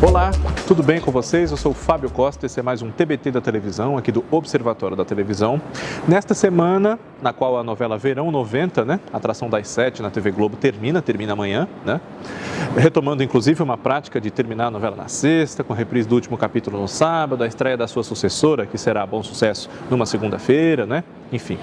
Olá, tudo bem com vocês? Eu sou o Fábio Costa, esse é mais um TBT da televisão, aqui do Observatório da Televisão. Nesta semana, na qual a novela Verão 90, atração das 7 na TV Globo, termina amanhã, retomando inclusive uma prática de terminar a novela na sexta, com a reprise do último capítulo no sábado, a estreia da sua sucessora, que será Bom Sucesso, numa segunda-feira, Enfim.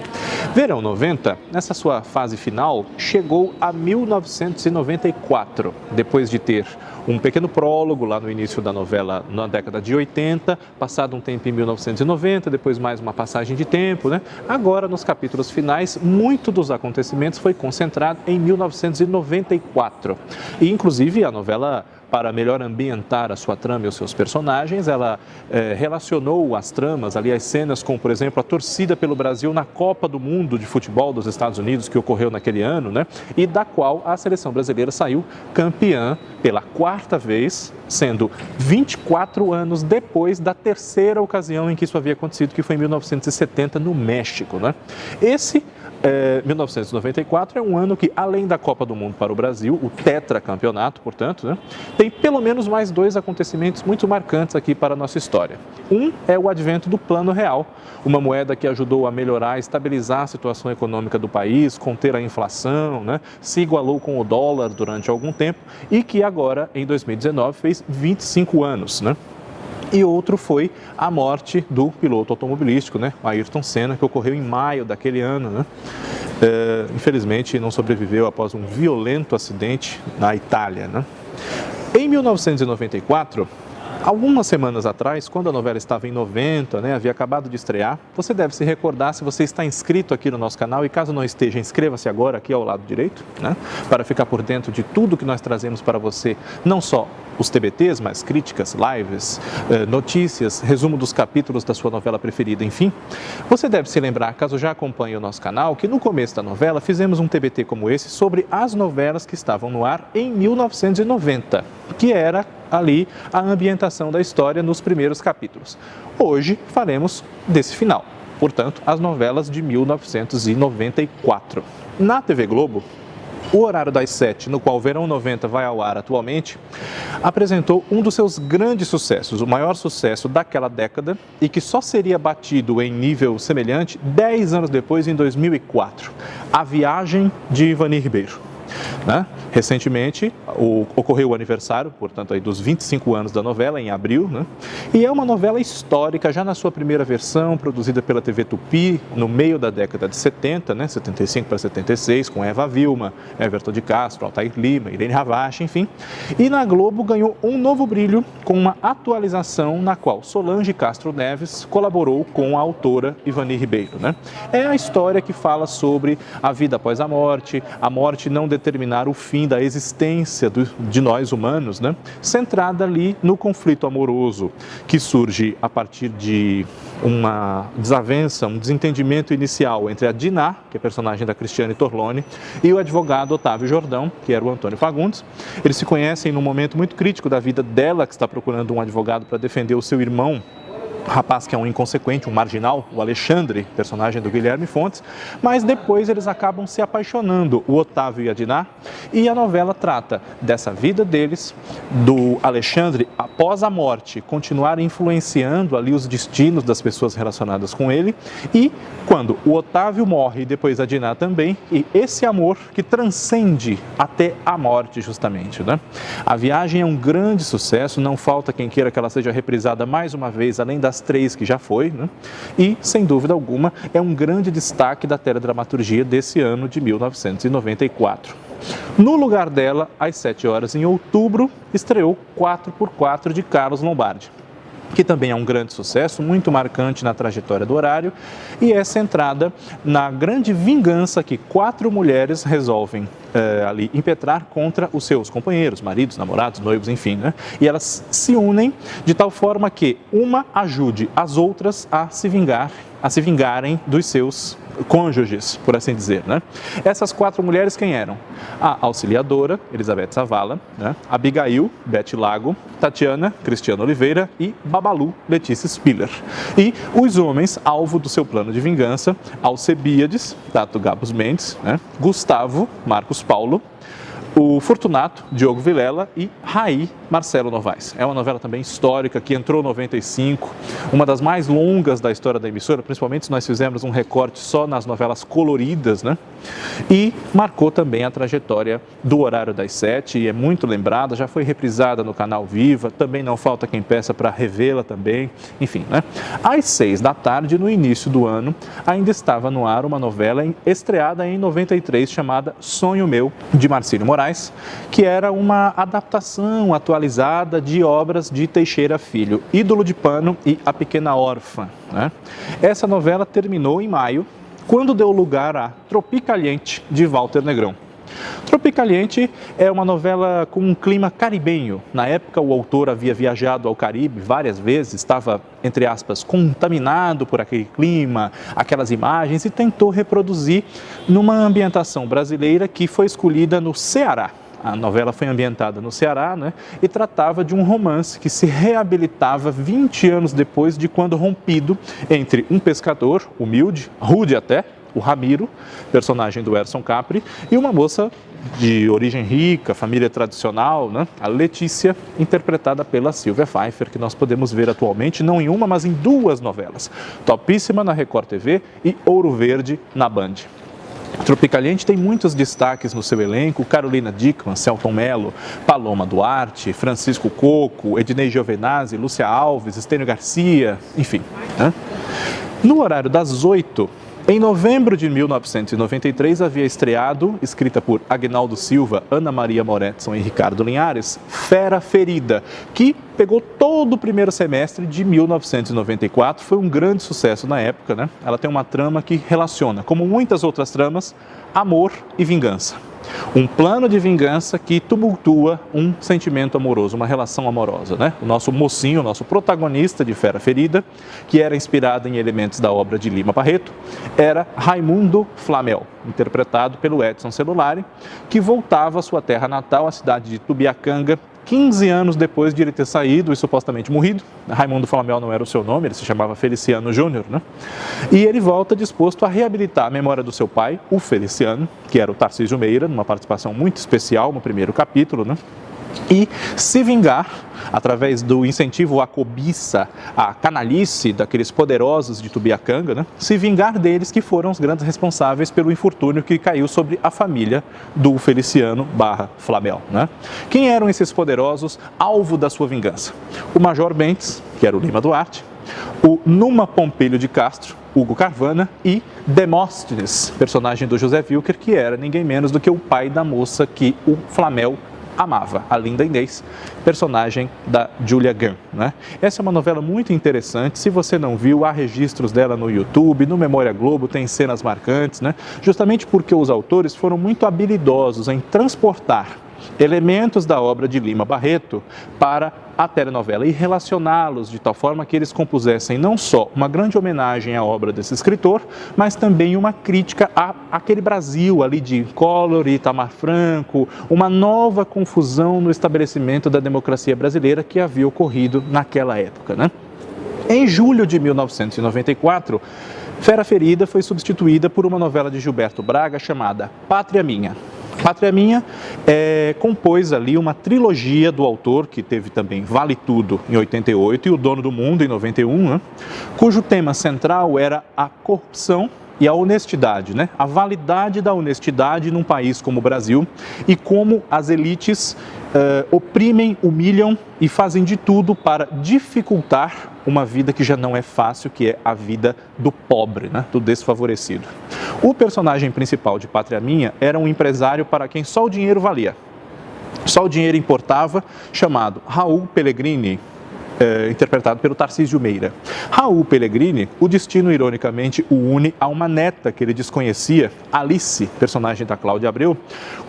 Verão 90, nessa sua fase final, chegou a 1994, depois de ter um pequeno prólogo lá no início da novela na década de 80, passado um tempo em 1990, depois mais uma passagem de tempo, Agora, nos capítulos finais, muito dos acontecimentos foi concentrado em 1994. E, inclusive, a novela, para melhor ambientar a sua trama e os seus personagens, ela relacionou as tramas, ali as cenas com, por exemplo, a torcida pelo Brasil na Copa do Mundo de Futebol dos Estados Unidos, que ocorreu naquele ano, E da qual a seleção brasileira saiu campeã pela quarta vez, sendo 24 anos depois da terceira ocasião em que isso havia acontecido, que foi em 1970 no México, Esse 1994 é um ano que, além da Copa do Mundo para o Brasil, o tetracampeonato, portanto, tem pelo menos mais dois acontecimentos muito marcantes aqui para a nossa história. Um é o advento do Plano Real, uma moeda que ajudou a melhorar, estabilizar a situação econômica do país, conter a inflação, se igualou com o dólar durante algum tempo e que agora, em 2019, fez 25 anos, E outro foi a morte do piloto automobilístico, o Ayrton Senna, que ocorreu em maio daquele ano, Infelizmente, não sobreviveu após um violento acidente na Itália, Em 1994, algumas semanas atrás, quando a novela estava em 90, havia acabado de estrear, você deve se recordar, se você está inscrito aqui no nosso canal, e caso não esteja, inscreva-se agora aqui ao lado direito, para ficar por dentro de tudo que nós trazemos para você, não só os TBTs, mas críticas, lives, notícias, resumo dos capítulos da sua novela preferida, enfim. Você deve se lembrar, caso já acompanhe o nosso canal, que no começo da novela fizemos um TBT como esse sobre as novelas que estavam no ar em 1990, que era ali a ambientação da história nos primeiros capítulos. Hoje faremos desse final, portanto, as novelas de 1994. Na TV Globo, o horário das 7, no qual o Verão 90 vai ao ar atualmente, apresentou um dos seus grandes sucessos, o maior sucesso daquela década e que só seria batido em nível semelhante 10 anos depois, em 2004, A Viagem de Ivani Ribeiro. Recentemente ocorreu o aniversário, portanto, aí dos 25 anos da novela, em abril, E é uma novela histórica, já na sua primeira versão, produzida pela TV Tupi, no meio da década de 70, 75 para 76, com Eva Vilma, Everton de Castro, Altair Lima, Irene Ravache, enfim. E na Globo ganhou um novo brilho com uma atualização na qual Solange Castro Neves colaborou com a autora Ivani Ribeiro, É a história que fala sobre a vida após a morte não determinar o fim da existência de nós humanos, centrada ali no conflito amoroso que surge a partir de uma desavença, um desentendimento inicial entre a Diná, que é a personagem da Cristiane Torlone, e o advogado Otávio Jordão, que era o Antônio Fagundes. Eles se conhecem num momento muito crítico da vida dela, que está procurando um advogado para defender o seu irmão, rapaz que é um inconsequente, um marginal, o Alexandre, personagem do Guilherme Fontes, mas depois eles acabam se apaixonando, o Otávio e a Diná, e a novela trata dessa vida deles, do Alexandre, após a morte, continuar influenciando ali os destinos das pessoas relacionadas com ele, e quando o Otávio morre e depois a Diná também, e esse amor que transcende até a morte, justamente, A Viagem é um grande sucesso, não falta quem queira que ela seja reprisada mais uma vez, além das 3 que já foi, E, sem dúvida alguma, é um grande destaque da teledramaturgia desse ano de 1994. No lugar dela, às 7 horas, em outubro, estreou 4x4 de Carlos Lombardi, que também é um grande sucesso, muito marcante na trajetória do horário, e é centrada na grande vingança que 4 mulheres resolvem ali impetrar contra os seus companheiros, maridos, namorados, noivos, enfim, E elas se unem de tal forma que uma ajude as outras a se vingarem dos seus cônjuges, por assim dizer, Essas 4 mulheres quem eram? A Auxiliadora, Elizabeth Savala, Abigail, Beth Lago, Tatiana, Cristiana Oliveira e Babalu, Letícia Spiller. E os homens, alvo do seu plano de vingança, Alcebíades, Tato Gabos Mendes, Gustavo, Marcos Paulo, o Fortunato, Diogo Vilela, e Raí, Marcelo Novaes. É uma novela também histórica que entrou em 95, uma das mais longas da história da emissora, principalmente se nós fizermos um recorte só nas novelas coloridas, né? E marcou também a trajetória do horário das 7, e é muito lembrada, já foi reprisada no canal Viva, também não falta quem peça para revê-la também, enfim, né? Às 6 da tarde, no início do ano, ainda estava no ar uma novela estreada em 93 chamada Sonho Meu, de Marcílio Moraes, que era uma adaptação atualizada de obras de Teixeira Filho, Ídolo de Pano e A Pequena Órfã, né? Essa novela terminou em maio, quando deu lugar a Tropicaliente, de Walter Negrão. Tropicaliente é uma novela com um clima caribenho. Na época, o autor havia viajado ao Caribe várias vezes, estava, entre aspas, contaminado por aquele clima, aquelas imagens, e tentou reproduzir numa ambientação brasileira que foi escolhida no Ceará. A novela foi ambientada no Ceará, né, e tratava de um romance que se reabilitava 20 anos depois de quando rompido entre um pescador humilde, rude até, o Ramiro, personagem do Erson Capri, e uma moça de origem rica, família tradicional, né, a Letícia, interpretada pela Silvia Pfeiffer, que nós podemos ver atualmente não em uma, mas em duas novelas, Topíssima na Record TV e Ouro Verde na Band. Tropicaliente tem muitos destaques no seu elenco: Carolina Dickmann, Celton Mello, Paloma Duarte, Francisco Coco, Ednei Giovenazzi, Lúcia Alves, Estênio Garcia, enfim, né? No horário das 8, em novembro de 1993, havia estreado, escrita por Agnaldo Silva, Ana Maria Moretson e Ricardo Linhares, Fera Ferida, que pegou todo o primeiro semestre de 1994, foi um grande sucesso na época, né? Ela tem uma trama que relaciona, como muitas outras tramas, amor e vingança. Um plano de vingança que tumultua um sentimento amoroso, uma relação amorosa, né? O nosso mocinho, o nosso protagonista de Fera Ferida, que era inspirado em elementos da obra de Lima Barreto, era Raimundo Flamel, interpretado pelo Edson Celulari, que voltava à sua terra natal, a cidade de Tubiacanga, 15 anos depois de ele ter saído e supostamente morrido. Raimundo Flamel não era o seu nome, ele se chamava Feliciano Júnior, né? E ele volta disposto a reabilitar a memória do seu pai, o Feliciano, que era o Tarcísio Meira, numa participação muito especial no primeiro capítulo, né? E se vingar, através do incentivo à cobiça, à canalice daqueles poderosos de Tubiacanga, né? Se vingar deles, que foram os grandes responsáveis pelo infortúnio que caiu sobre a família do Feliciano Flamel, né? Quem eram esses poderosos alvo da sua vingança? O Major Bentes, que era o Lima Duarte, o Numa Pompilho de Castro, Hugo Carvana, e Demóstenes, personagem do José Wilker, que era ninguém menos do que o pai da moça que o Flamel amava, a Linda Inês, personagem da Julia Gunn, né? Essa é uma novela muito interessante. Se você não viu, há registros dela no YouTube, no Memória Globo, tem cenas marcantes, né? Justamente porque os autores foram muito habilidosos em transportar elementos da obra de Lima Barreto para a telenovela e relacioná-los de tal forma que eles compusessem não só uma grande homenagem à obra desse escritor, mas também uma crítica àquele Brasil ali de Collor e Itamar Franco, uma nova confusão no estabelecimento da democracia brasileira que havia ocorrido naquela época, né? Em julho de 1994, Fera Ferida foi substituída por uma novela de Gilberto Braga chamada Pátria Minha. Pátria Minha compôs ali uma trilogia do autor, que teve também Vale Tudo em 88 e O Dono do Mundo em 91, né? Cujo tema central era a corrupção e a honestidade, né? A validade da honestidade num país como o Brasil e como as elites oprimem, humilham e fazem de tudo para dificultar uma vida que já não é fácil, que é a vida do pobre, né? Do desfavorecido. O personagem principal de Pátria Minha era um empresário para quem só o dinheiro valia, só o dinheiro importava, chamado Raul Pellegrini, interpretado pelo Tarcísio Meira. Raul Pellegrini, o destino ironicamente o une a uma neta que ele desconhecia, Alice, personagem da Cláudia Abreu,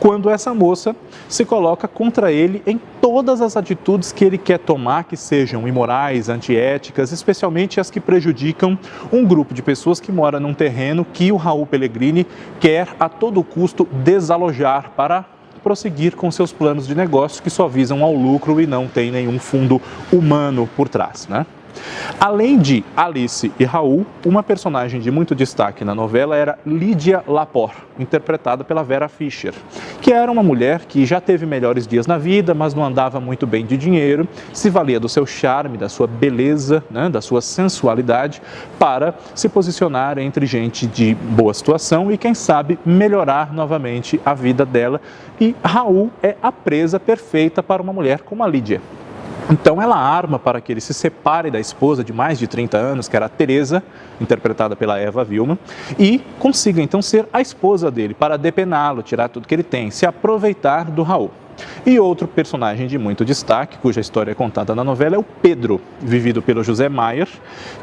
quando essa moça se coloca contra ele em todas as atitudes que ele quer tomar, que sejam imorais, antiéticas, especialmente as que prejudicam um grupo de pessoas que mora num terreno que o Raul Pellegrini quer a todo custo desalojar para prosseguir com seus planos de negócio que só visam ao lucro e não tem nenhum fundo humano por trás, né? Além de Alice e Raul, uma personagem de muito destaque na novela era Lídia Laport, interpretada pela Vera Fischer, que era uma mulher que já teve melhores dias na vida, mas não andava muito bem de dinheiro, se valia do seu charme, da sua beleza, né, da sua sensualidade, para se posicionar entre gente de boa situação e, quem sabe, melhorar novamente a vida dela. E Raul é a presa perfeita para uma mulher como a Lídia. Então ela arma para que ele se separe da esposa de mais de 30 anos, que era a Teresa, interpretada pela Eva Vilma, e consiga então ser a esposa dele, para depená-lo, tirar tudo que ele tem, se aproveitar do Raul. E outro personagem de muito destaque, cuja história é contada na novela, é o Pedro, vivido pelo José Maier,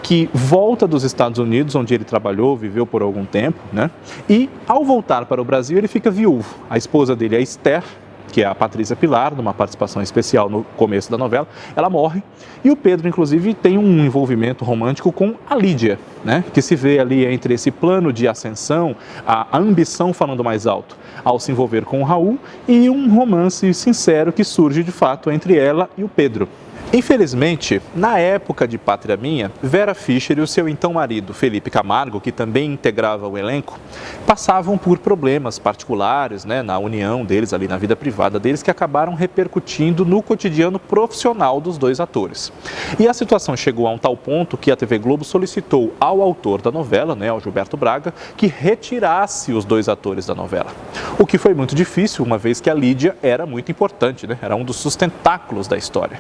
que volta dos Estados Unidos, onde ele trabalhou, viveu por algum tempo, né? E ao voltar para o Brasil ele fica viúvo. A esposa dele é Esther, que é a Patrícia Pilar, numa participação especial no começo da novela, ela morre. E o Pedro, inclusive, tem um envolvimento romântico com a Lídia, né? Que se vê ali entre esse plano de ascensão, a ambição falando mais alto, ao se envolver com o Raul, e um romance sincero que surge de fato entre ela e o Pedro. Infelizmente, na época de Pátria Minha, Vera Fischer e o seu então marido, Felipe Camargo, que também integrava o elenco, passavam por problemas particulares, né, na união deles, ali na vida privada deles, que acabaram repercutindo no cotidiano profissional dos dois atores. E a situação chegou a um tal ponto que a TV Globo solicitou ao autor da novela, né, ao Gilberto Braga, que retirasse os dois atores da novela. O que foi muito difícil, uma vez que a Lídia era muito importante, né, era um dos sustentáculos da história.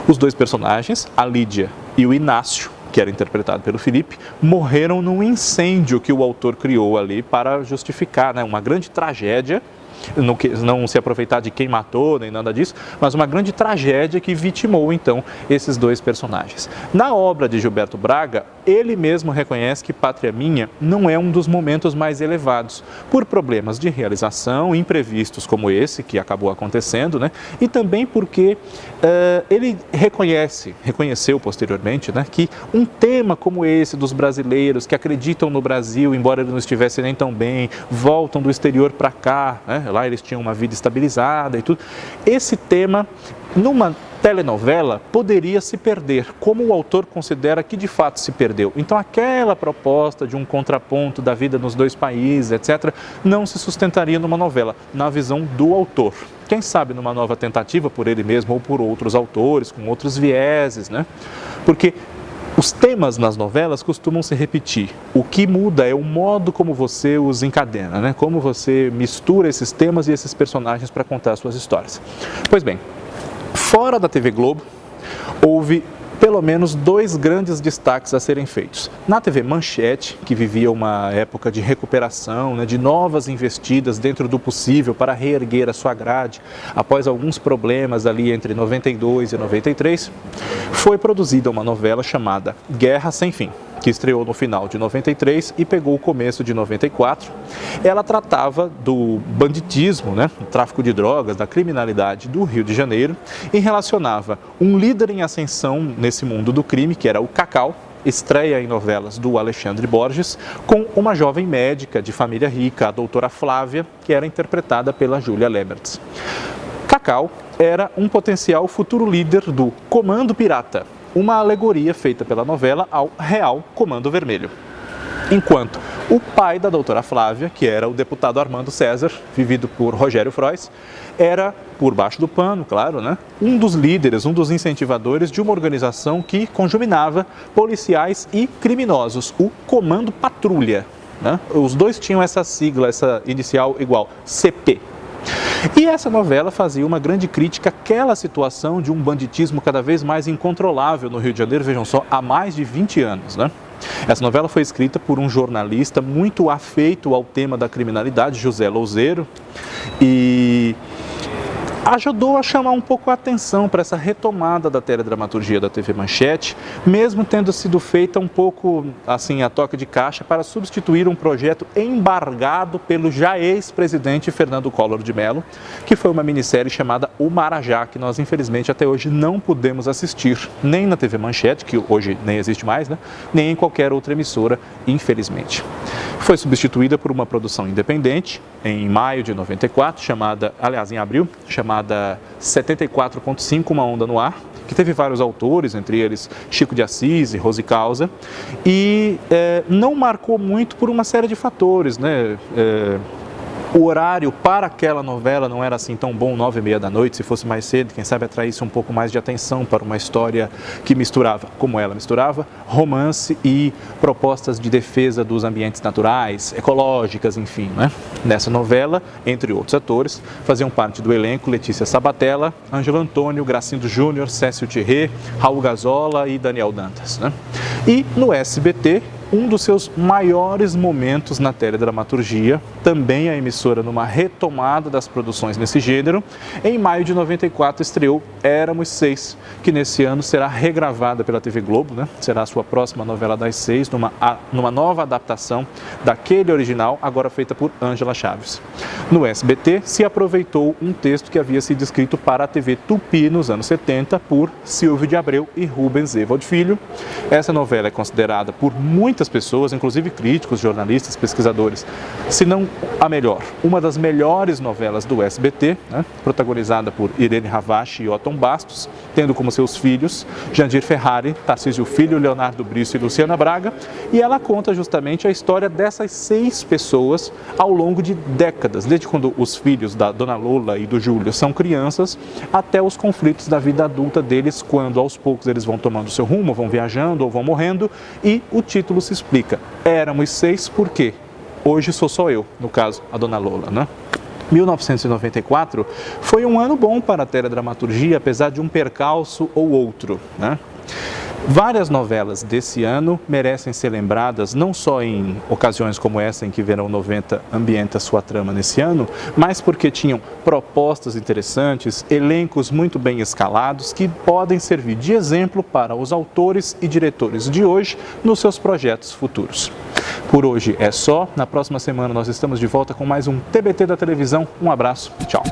Os dois personagens, a Lídia e o Inácio, que era interpretado pelo Felipe, morreram num incêndio que o autor criou ali para justificar, né, uma grande tragédia. Não se aproveitar de quem matou, nem nada disso, mas uma grande tragédia que vitimou, então, esses dois personagens. Na obra de Gilberto Braga, ele mesmo reconhece que Pátria Minha não é um dos momentos mais elevados, por problemas de realização, imprevistos como esse, que acabou acontecendo, né? E também porque ele reconheceu posteriormente, né, que um tema como esse dos brasileiros que acreditam no Brasil, embora eles não estivessem nem tão bem, voltam do exterior para cá, né? Lá eles tinham uma vida estabilizada e tudo. Esse tema, numa telenovela, poderia se perder, como o autor considera que de fato se perdeu. Então aquela proposta de um contraponto da vida nos dois países, etc., não se sustentaria numa novela, na visão do autor. Quem sabe numa nova tentativa por ele mesmo ou por outros autores, com outros vieses, né? Porque os temas nas novelas costumam se repetir. O que muda é o modo como você os encadena, né? Como você mistura esses temas e esses personagens para contar suas histórias. Pois bem, fora da TV Globo, houve pelo menos dois grandes destaques a serem feitos. Na TV Manchete, que vivia uma época de recuperação, né, de novas investidas dentro do possível para reerguer a sua grade, após alguns problemas ali entre 92 e 93, foi produzida uma novela chamada Guerra Sem Fim, que estreou no final de 93 e pegou o começo de 94. Ela tratava do banditismo, né, do tráfico de drogas, da criminalidade do Rio de Janeiro, e relacionava um líder em ascensão nesse mundo do crime, que era o Cacau, estreia em novelas do Alexandre Borges, com uma jovem médica de família rica, a doutora Flávia, que era interpretada pela Júlia Lemertz. Cacau era um potencial futuro líder do Comando Pirata, uma alegoria feita pela novela ao Real Comando Vermelho. Enquanto o pai da doutora Flávia, que era o deputado Armando César, vivido por Rogério Frois, era, por baixo do pano, claro, né, um dos líderes, um dos incentivadores de uma organização que conjuminava policiais e criminosos, o Comando Patrulha, né? Os dois tinham essa sigla, essa inicial igual, CP. E essa novela fazia uma grande crítica àquela situação de um banditismo cada vez mais incontrolável no Rio de Janeiro, vejam só, há mais de 20 anos, né? Essa novela foi escrita por um jornalista muito afeito ao tema da criminalidade, José Louzeiro, e ajudou a chamar um pouco a atenção para essa retomada da teledramaturgia da TV Manchete, mesmo tendo sido feita um pouco assim a toque de caixa para substituir um projeto embargado pelo já ex-presidente Fernando Collor de Mello, que foi uma minissérie chamada O Marajá, que nós infelizmente até hoje não pudemos assistir, nem na TV Manchete, que hoje nem existe mais, né? Nem em qualquer outra emissora, infelizmente. Foi substituída por uma produção independente em maio de 94, em abril, chamada 74.5, Uma Onda no Ar, que teve vários autores, entre eles Chico de Assis e Rose Causa, e não marcou muito por uma série de fatores, né? O horário para aquela novela não era assim tão bom, 9h30 da noite, se fosse mais cedo, quem sabe atraísse um pouco mais de atenção para uma história que misturava, como ela misturava, romance e propostas de defesa dos ambientes naturais, ecológicas, enfim, né? Nessa novela, entre outros atores, faziam parte do elenco Letícia Sabatella, Ângelo Antônio, Gracindo Júnior, Cécio Thierry, Raul Gazola e Daniel Dantas, né? E no SBT, um dos seus maiores momentos na teledramaturgia, também a emissora numa retomada das produções nesse gênero. Em maio de 94 estreou Éramos Seis, que nesse ano será regravada pela TV Globo, né? Será a sua próxima novela das 6, numa nova adaptação daquele original, agora feita por Ângela Chaves. No SBT se aproveitou um texto que havia sido escrito para a TV Tupi nos anos 70 por Silvio de Abreu e Rubens Evald Filho. Essa novela é considerada por muitas pessoas, inclusive críticos, jornalistas, pesquisadores, se não a melhor, uma das melhores novelas do SBT, né? Protagonizada por Irene Ravache e Otton Bastos, tendo como seus filhos Jandir Ferrari, Tarcísio Filho, Leonardo Brice e Luciana Braga, e ela conta justamente a história dessas 6 pessoas ao longo de décadas, desde quando os filhos da Dona Lola e do Júlio são crianças, até os conflitos da vida adulta deles, quando aos poucos eles vão tomando seu rumo, vão viajando ou vão morrendo, e o título se explica. Éramos 6 por quê? Hoje sou só eu, no caso, a Dona Lola, né? 1994 foi um ano bom para a teledramaturgia, apesar de um percalço ou outro, né? Várias novelas desse ano merecem ser lembradas, não só em ocasiões como essa em que Verão 90 ambienta sua trama nesse ano, mas porque tinham propostas interessantes, elencos muito bem escalados que podem servir de exemplo para os autores e diretores de hoje nos seus projetos futuros. Por hoje é só. Na próxima semana nós estamos de volta com mais um TBT da televisão. Um abraço e tchau.